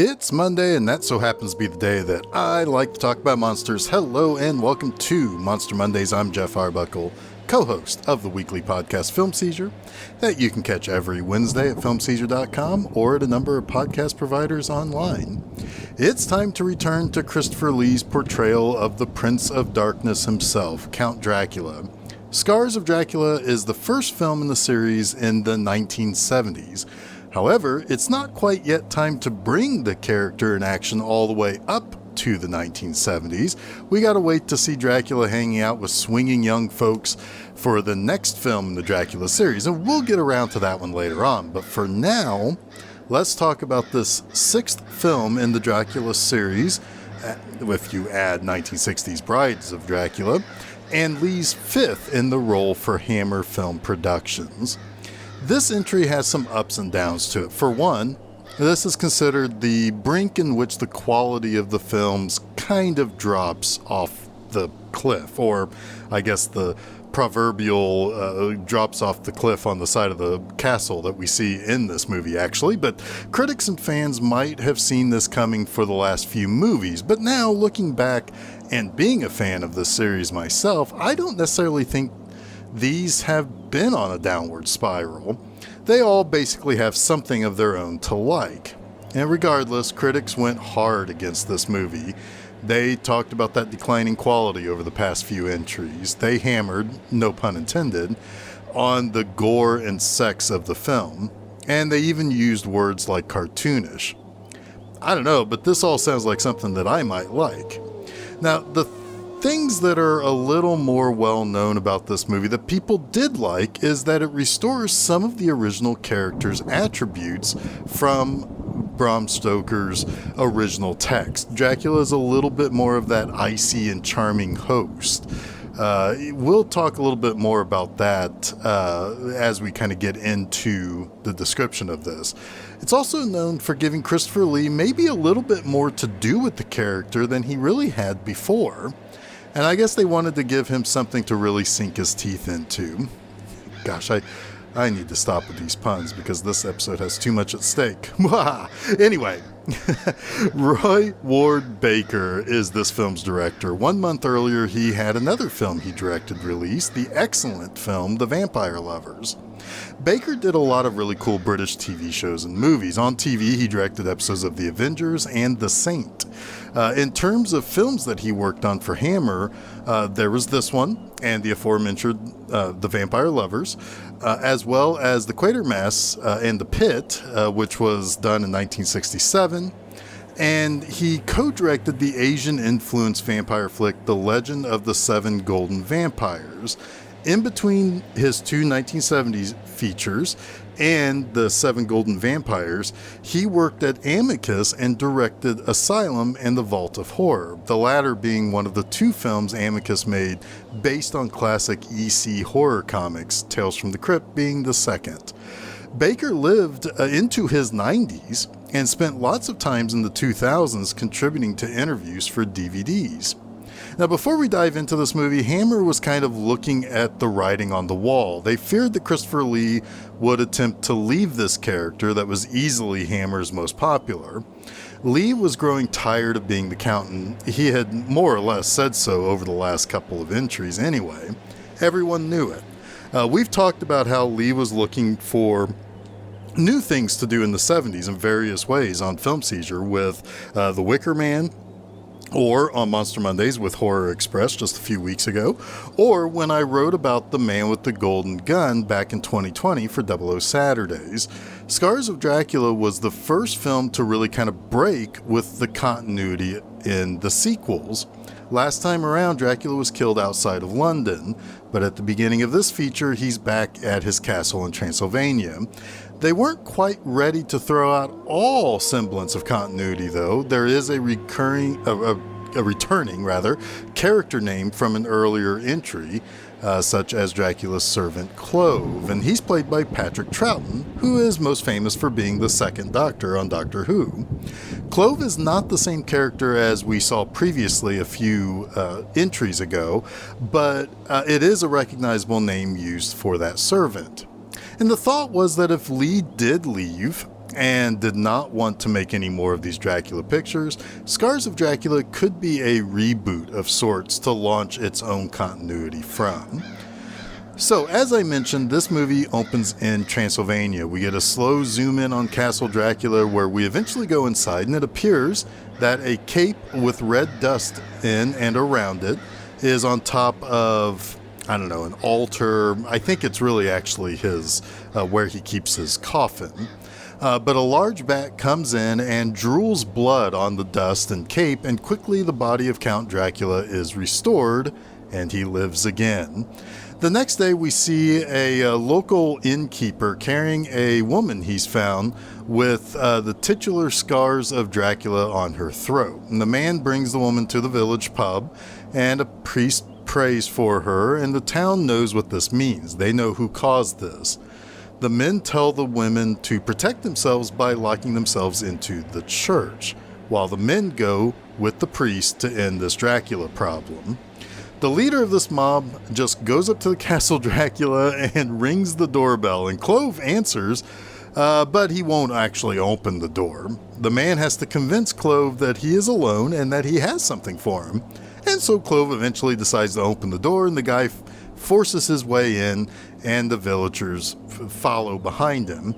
It's Monday, and that so happens to be the day that I like to talk about monsters. Hello, and welcome to Monster Mondays. I'm Geoff Arbuckle, co-host of the weekly podcast Film Seizure, that you can catch every Wednesday at filmseizure.com or at a number of podcast providers online. It's time to return to Christopher Lee's portrayal of the Prince of Darkness himself, Count Dracula. Scars of Dracula is the first film in the series in the 1970s. However, it's not quite yet time to bring the character in action all the way up to the 1970s. We gotta wait to see Dracula hanging out with swinging young folks for the next film in the Dracula series, and we'll get around to that one later on. But for now, let's talk about this sixth film in the Dracula series, if you add 1960s Brides of Dracula, and Lee's fifth in the role for Hammer Film Productions. This entry has some ups and downs to it. For one, this is considered the brink in which the quality of the films kind of drops off the cliff, or I guess the proverbial drops off the cliff on the side of the castle that we see in this movie, actually. But critics and fans might have seen this coming for the last few movies. But now, looking back and being a fan of this series myself, I don't necessarily think these have been on a downward spiral. They all basically have something of their own to like. And regardless, critics went hard against this movie. They talked about that declining quality over the past few entries. They hammered, no pun intended, on the gore and sex of the film. And they even used words like cartoonish. I don't know, but this all sounds like something that I might like. Now, the things that are a little more well known about this movie that people did like is that it restores some of the original characters' attributes from Bram Stoker's original text. Dracula is a little bit more of that icy and charming host. We'll talk a little bit more about that as we kind of get into the description of this. It's also known for giving Christopher Lee maybe a little bit more to do with the character than he really had before. And I guess they wanted to give him something to really sink his teeth into. Gosh, I need to stop with these puns because this episode has too much at stake. Anyway, Roy Ward Baker is this film's director. 1 month earlier, he had another film he directed released, the excellent film The Vampire Lovers. Baker did a lot of really cool British TV shows and movies. On TV, he directed episodes of The Avengers and The Saint. In terms of films that he worked on for Hammer, there was this one and the aforementioned The Vampire Lovers, as well as The Quatermass and The Pit, which was done in 1967. And he co-directed the Asian-influenced vampire flick The Legend of the Seven Golden Vampires. In between his two 1970s features and The Seven Golden Vampires, he worked at Amicus and directed Asylum and The Vault of Horror, the latter being one of the two films Amicus made based on classic EC horror comics, Tales from the Crypt being the second. Baker lived into his 90s and spent lots of times in the 2000s contributing to interviews for DVDs. Now, before we dive into this movie, Hammer was kind of looking at the writing on the wall. They feared that Christopher Lee would attempt to leave this character that was easily Hammer's most popular. Lee was growing tired of being the Count, and he had more or less said so over the last couple of entries anyway. Everyone knew it. We've talked about how Lee was looking for new things to do in the 70s in various ways on Film Seizure with The Wicker Man, or on Monster Mondays with Horror Express just a few weeks ago, or when I wrote about The Man with the Golden Gun back in 2020 for 00 Saturdays. Scars of Dracula was the first film to really kind of break with the continuity in the sequels. Last time around, Dracula was killed outside of London, but at the beginning of this feature, he's back at his castle in Transylvania. They weren't quite ready to throw out all semblance of continuity, though. There is a returning character name from an earlier entry, such as Dracula's servant Clove, and he's played by Patrick Troughton, who is most famous for being the second Doctor on Doctor Who. Clove is not the same character as we saw previously a few entries ago, but it is a recognizable name used for that servant. And the thought was that if Lee did leave, and did not want to make any more of these Dracula pictures, Scars of Dracula could be a reboot of sorts to launch its own continuity from. So, as I mentioned, this movie opens in Transylvania. We get a slow zoom in on Castle Dracula where we eventually go inside, and it appears that a cape with red dust in and around it is on top of, an altar. I think it's really actually his, where he keeps his coffin. But a large bat comes in and drools blood on the dust and cape, and quickly the body of Count Dracula is restored, and he lives again. The next day we see a local innkeeper carrying a woman he's found with the titular Scars of Dracula on her throat. And the man brings the woman to the village pub, and a priest prays for her, and the town knows what this means. They know who caused this. The men tell the women to protect themselves by locking themselves into the church, while the men go with the priest to end this Dracula problem. The leader of this mob just goes up to the Castle Dracula and rings the doorbell, and Clove answers, but he won't actually open the door. The man has to convince Clove that he is alone and that he has something for him. And so Clove eventually decides to open the door, and the guy forces his way in, and the villagers follow behind him.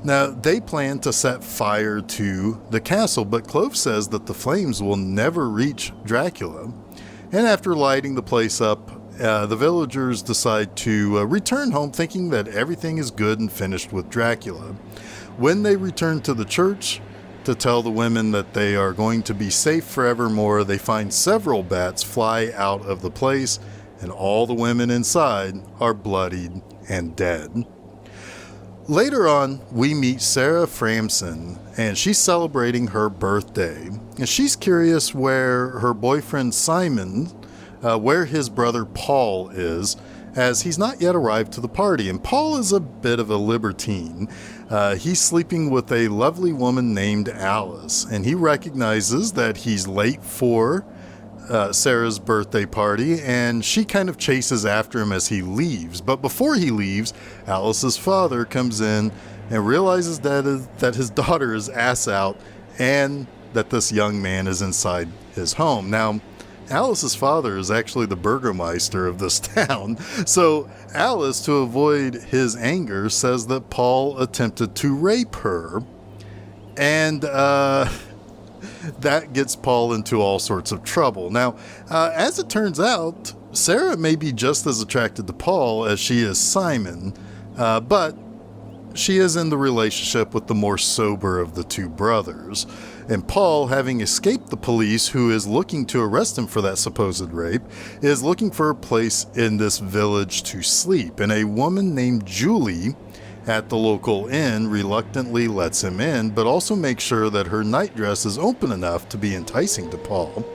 Now, they plan to set fire to the castle, but Clove says that the flames will never reach Dracula. And after lighting the place up, the villagers decide to return home thinking that everything is good and finished with Dracula. When they return to the church to tell the women that they are going to be safe forevermore, they find several bats fly out of the place, and all the women inside are bloodied and dead. Later on, we meet Sarah Framson, and she's celebrating her birthday. And she's curious where her boyfriend Simon, where his brother Paul is, as he's not yet arrived to the party. And Paul is a bit of a libertine. He's sleeping with a lovely woman named Alice, and he recognizes that he's late for Sarah's birthday party, and she kind of chases after him as he leaves. But before he leaves, Alice's father comes in and realizes that his daughter is ass out and that this young man is inside his home. Now, Alice's father is actually the burgomaster of this town, so Alice, to avoid his anger, says that Paul attempted to rape her, and that gets Paul into all sorts of trouble. Now, as it turns out, Sarah may be just as attracted to Paul as she is Simon, but she is in the relationship with the more sober of the two brothers. And Paul, having escaped the police who is looking to arrest him for that supposed rape, is looking for a place in this village to sleep. And a woman named Julie at the local inn reluctantly lets him in, but also makes sure that her nightdress is open enough to be enticing to Paul.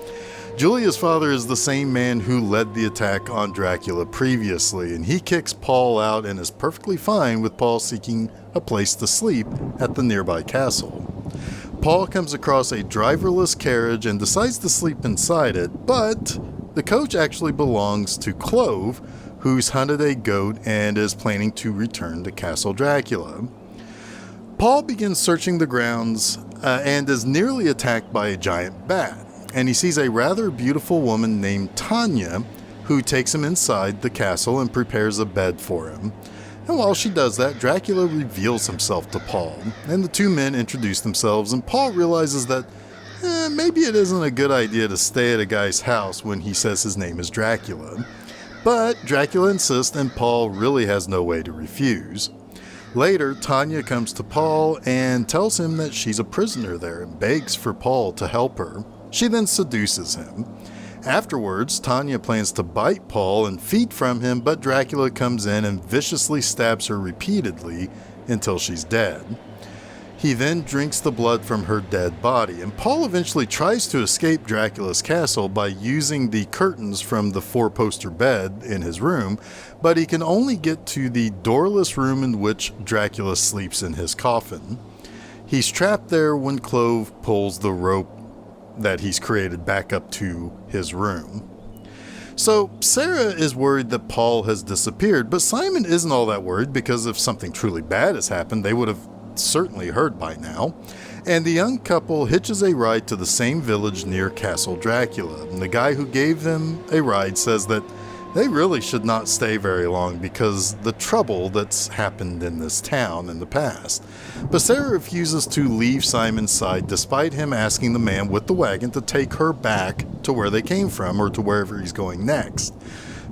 Julia's father is the same man who led the attack on Dracula previously, and he kicks Paul out and is perfectly fine with Paul seeking a place to sleep at the nearby castle. Paul comes across a driverless carriage and decides to sleep inside it, but the coach actually belongs to Clove, who's hunted a goat and is planning to return to Castle Dracula. Paul begins searching the grounds and is nearly attacked by a giant bat, and he sees a rather beautiful woman named Tanya who takes him inside the castle and prepares a bed for him. And while she does that, Dracula reveals himself to Paul, and the two men introduce themselves, and Paul realizes that maybe it isn't a good idea to stay at a guy's house when he says his name is Dracula. But Dracula insists, and Paul really has no way to refuse. Later, Tanya comes to Paul and tells him that she's a prisoner there and begs for Paul to help her. She then seduces him. Afterwards, Tanya plans to bite Paul and feed from him, but Dracula comes in and viciously stabs her repeatedly until she's dead. He then drinks the blood from her dead body, and Paul eventually tries to escape Dracula's castle by using the curtains from the four-poster bed in his room, but he can only get to the doorless room in which Dracula sleeps in his coffin. He's trapped there when Clove pulls the rope that he's created back up to his room. So Sarah is worried that Paul has disappeared, but Simon isn't all that worried because if something truly bad has happened, they would have certainly heard by now, and the young couple hitches a ride to the same village near Castle Dracula. And the guy who gave them a ride says that they really should not stay very long because the trouble that's happened in this town in the past. But Sarah refuses to leave Simon's side despite him asking the man with the wagon to take her back to where they came from or to wherever he's going next.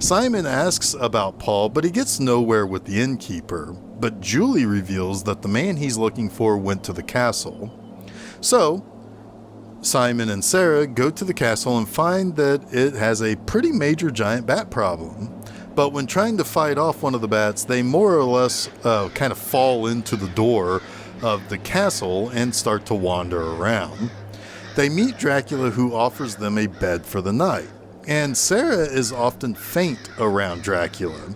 Simon asks about Paul, but he gets nowhere with the innkeeper. But Julie reveals that the man he's looking for went to the castle. So Simon and Sarah go to the castle and find that it has a pretty major giant bat problem. But when trying to fight off one of the bats, they more or less kind of fall into the door of the castle and start to wander around. They meet Dracula, who offers them a bed for the night. And Sarah is often faint around Dracula.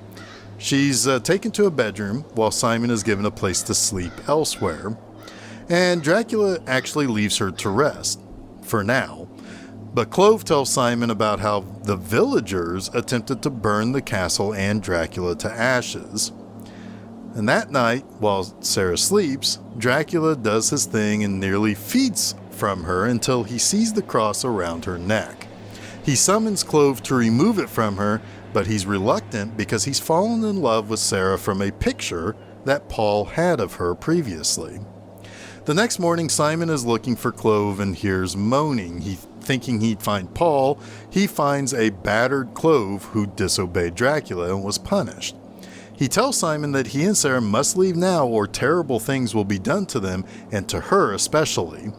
She's taken to a bedroom while Simon is given a place to sleep elsewhere. And Dracula actually leaves her to rest. For now. But Clove tells Simon about how the villagers attempted to burn the castle and Dracula to ashes. And that night, while Sarah sleeps, Dracula does his thing and nearly feeds from her until he sees the cross around her neck. He summons Clove to remove it from her, but he's reluctant because he's fallen in love with Sarah from a picture that Paul had of her previously. The next morning, Simon is looking for Clove and hears moaning. Thinking he'd find Paul, he finds a battered Clove who disobeyed Dracula and was punished. He tells Simon that he and Sarah must leave now or terrible things will be done to them, and to her especially.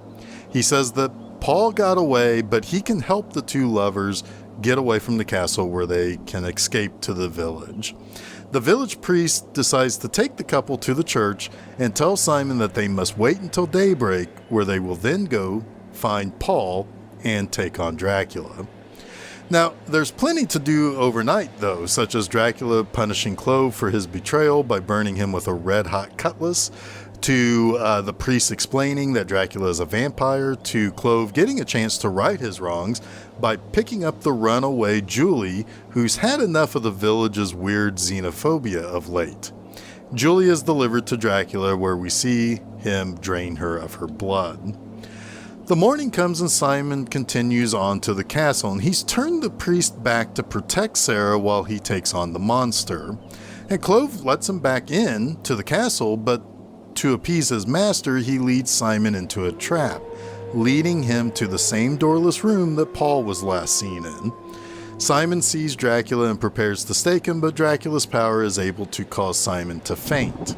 He says that Paul got away, but he can help the two lovers get away from the castle where they can escape to the village. The village priest decides to take the couple to the church and tell Simon that they must wait until daybreak, where they will then go find Paul and take on Dracula. Now, there's plenty to do overnight, though, such as Dracula punishing Clove for his betrayal by burning him with a red-hot cutlass, to the priest explaining that Dracula is a vampire, to Clove getting a chance to right his wrongs by picking up the runaway Julie, who's had enough of the village's weird xenophobia of late. Julie is delivered to Dracula, where we see him drain her of her blood. The morning comes and Simon continues on to the castle, and he's turned the priest back to protect Sarah while he takes on the monster. And Clove lets him back in to the castle, but to appease his master, he leads Simon into a trap, leading him to the same doorless room that Paul was last seen in. Simon sees Dracula and prepares to stake him, but Dracula's power is able to cause Simon to faint.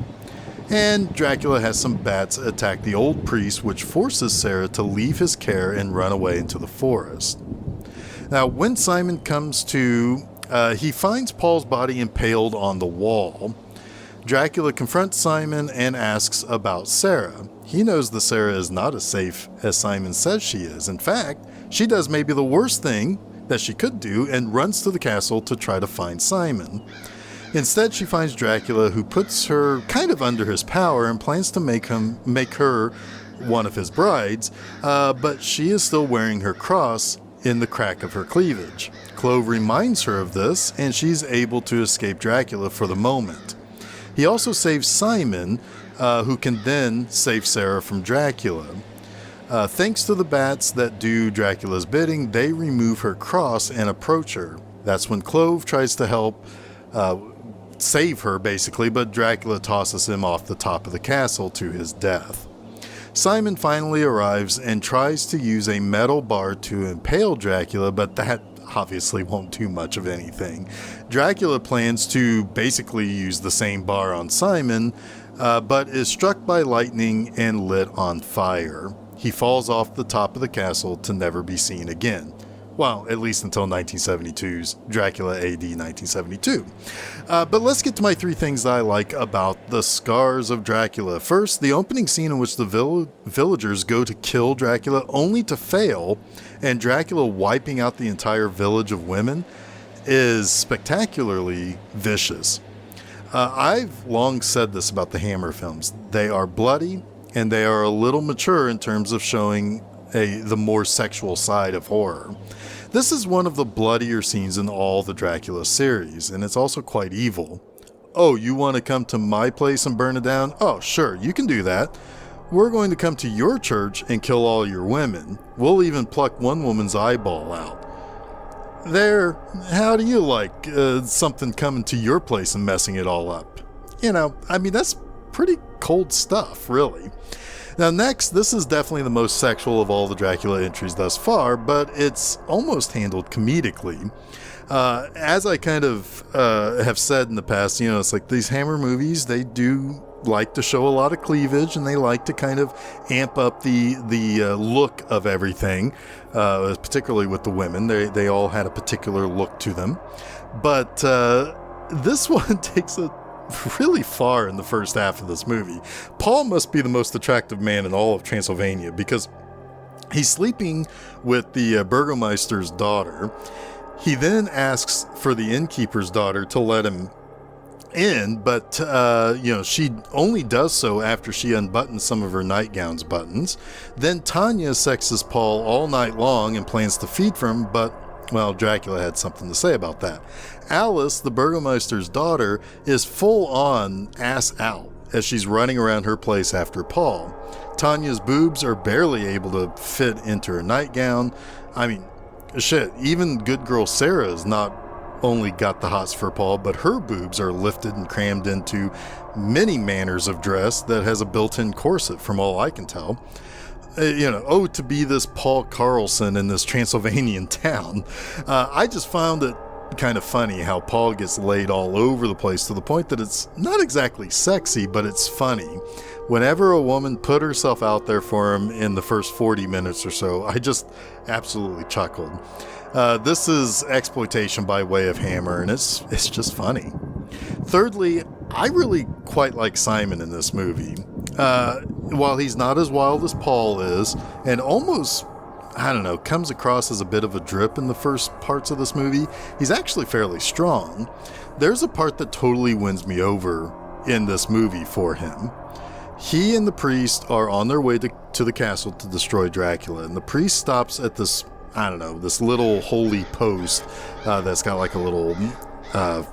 And Dracula has some bats attack the old priest, which forces Sarah to leave his care and run away into the forest. Now, when Simon comes to, he finds Paul's body impaled on the wall. Dracula confronts Simon and asks about Sarah. He knows that Sarah is not as safe as Simon says she is. In fact, she does maybe the worst thing that she could do and runs to the castle to try to find Simon. Instead, she finds Dracula, who puts her kind of under his power and plans to make her one of his brides, but she is still wearing her cross in the crack of her cleavage. Clove reminds her of this, and she's able to escape Dracula for the moment. He also saves Simon, who can then save Sarah from Dracula. Thanks to the bats that do Dracula's bidding, they remove her cross and approach her. That's when Clove tries to help save her, basically, but Dracula tosses him off the top of the castle to his death. Simon finally arrives and tries to use a metal bar to impale Dracula, but that obviously won't do much of anything. Dracula plans to basically use the same bar on Simon, but is struck by lightning and lit on fire. He falls off the top of the castle to never be seen again. Well, at least until 1972's Dracula AD 1972. But let's get to my three things that I like about the Scars of Dracula. First, the opening scene in which the villagers go to kill Dracula only to fail, and Dracula wiping out the entire village of women, is spectacularly vicious. I've long said this about the Hammer films. They are bloody, and they are a little mature in terms of showing the more sexual side of horror. This is one of the bloodier scenes in all the Dracula series, and it's also quite evil. oh, you want to come to my place and burn it down? Oh, sure, you can do that. We're going to come to your church and kill all your women. We'll even pluck one woman's eyeball out. There, how do you like something coming to your place and messing it all up? That's pretty cold stuff, really. Now next, this is definitely the most sexual of all the Dracula entries thus far, but it's almost handled comedically. As I kind of have said in the past, it's like these Hammer movies, they do like to show a lot of cleavage, and they like to kind of amp up the look of everything, particularly with the women. They all had a particular look to them. But this one takes it really far in the first half of this movie. Paul must be the most attractive man in all of Transylvania, because he's sleeping with the Burgomeister's daughter. He then asks for the innkeeper's daughter to let him in, but she only does so after she unbuttons some of her nightgown's buttons. Then Tanya sexes Paul all night long and plans to feed from him, but Dracula had something to say about that. Alice, the Burgomeister's daughter, is full on ass out as she's running around her place after Paul. Tanya's boobs are barely able to fit into her nightgown. Shit, even good girl Sarah's not only got the hots for Paul, but her boobs are lifted and crammed into many manners of dress that has a built-in corset, from all I can tell. To be this Paul Carlson in this Transylvanian town. I just found it kind of funny how Paul gets laid all over the place, to the point that it's not exactly sexy, but it's funny. Whenever a woman put herself out there for him in the first 40 minutes or so, I just absolutely chuckled. This is exploitation by way of Hammer, and it's just funny. Thirdly, I really quite like Simon in this movie. While he's not as wild as Paul is, and almost, comes across as a bit of a drip in the first parts of this movie, he's actually fairly strong. There's a part that totally wins me over in this movie for him. He and the priest are on their way to the castle to destroy Dracula, and the priest stops at this little holy post that's got like a little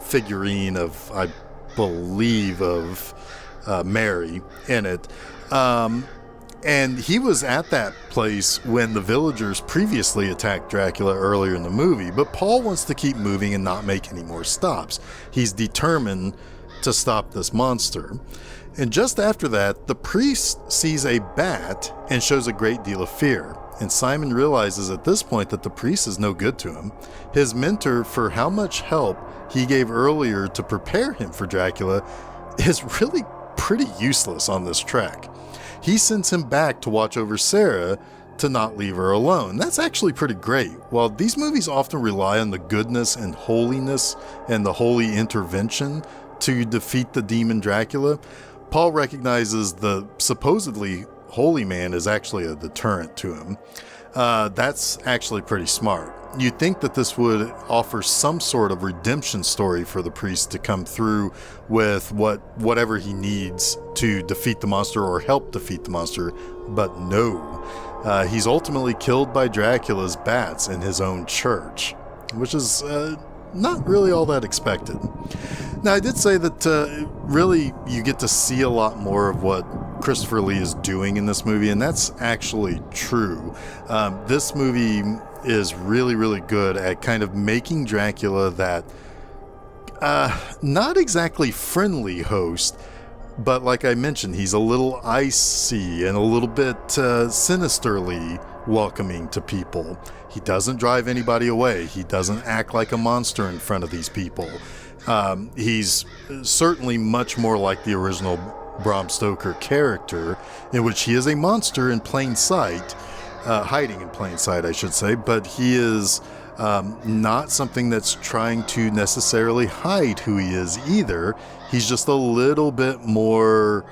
figurine of, I believe, of Mary in it. And he was at that place when the villagers previously attacked Dracula earlier in the movie, but Paul wants to keep moving and not make any more stops. He's determined to stop this monster. And just after that, the priest sees a bat and shows a great deal of fear. And Simon realizes at this point that the priest is no good to him. His mentor, for how much help he gave earlier to prepare him for Dracula, is really pretty useless on this track. He sends him back to watch over Sarah to not leave her alone. That's actually pretty great. While these movies often rely on the goodness and holiness and the holy intervention to defeat the demon Dracula, Paul recognizes the supposedly holy man is actually a deterrent to him. That's actually pretty smart. You'd think that this would offer some sort of redemption story for the priest to come through with whatever he needs to defeat the monster or help defeat the monster, but no. He's ultimately killed by Dracula's bats in his own church, which is not really all that expected. Now, I did say that really you get to see a lot more of what Christopher Lee is doing in this movie, and that's actually true. This movie is really, really good at kind of making Dracula that not exactly friendly host, but like I mentioned, he's a little icy and a little bit sinisterly welcoming to people. He doesn't drive anybody away. He doesn't act like a monster in front of these people. He's certainly much more like the original Bram Stoker character, in which he is a monster in plain sight, hiding in plain sight, I should say, but he is not something that's trying to necessarily hide who he is either. He's just a little bit more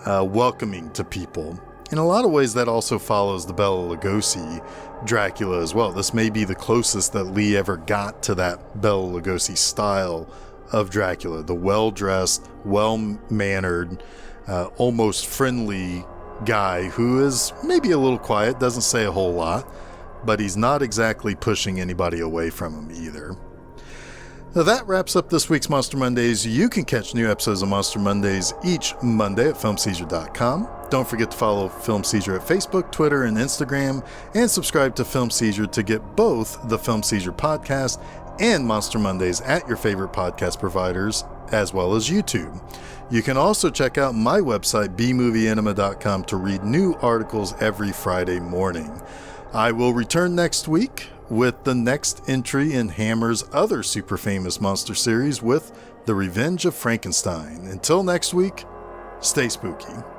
welcoming to people. In a lot of ways, that also follows the Bela Lugosi Dracula as well. This may be the closest that Lee ever got to that Bela Lugosi style of Dracula, the well-dressed, well-mannered, almost friendly guy who is maybe a little quiet, doesn't say a whole lot, but he's not exactly pushing anybody away from him either. That wraps up this week's Monster Mondays. You can catch new episodes of Monster Mondays each Monday at filmseizure.com. Don't forget to follow Film Seizure at Facebook, Twitter, and Instagram, and subscribe to Film Seizure to get both the Film Seizure Podcast and Monster Mondays at your favorite podcast providers, as well as YouTube. You can also check out my website, bmovieanima.com, to read new articles every Friday morning. I will return next week with the next entry in Hammer's other super famous monster series with The Revenge of Frankenstein. Until next week, stay spooky.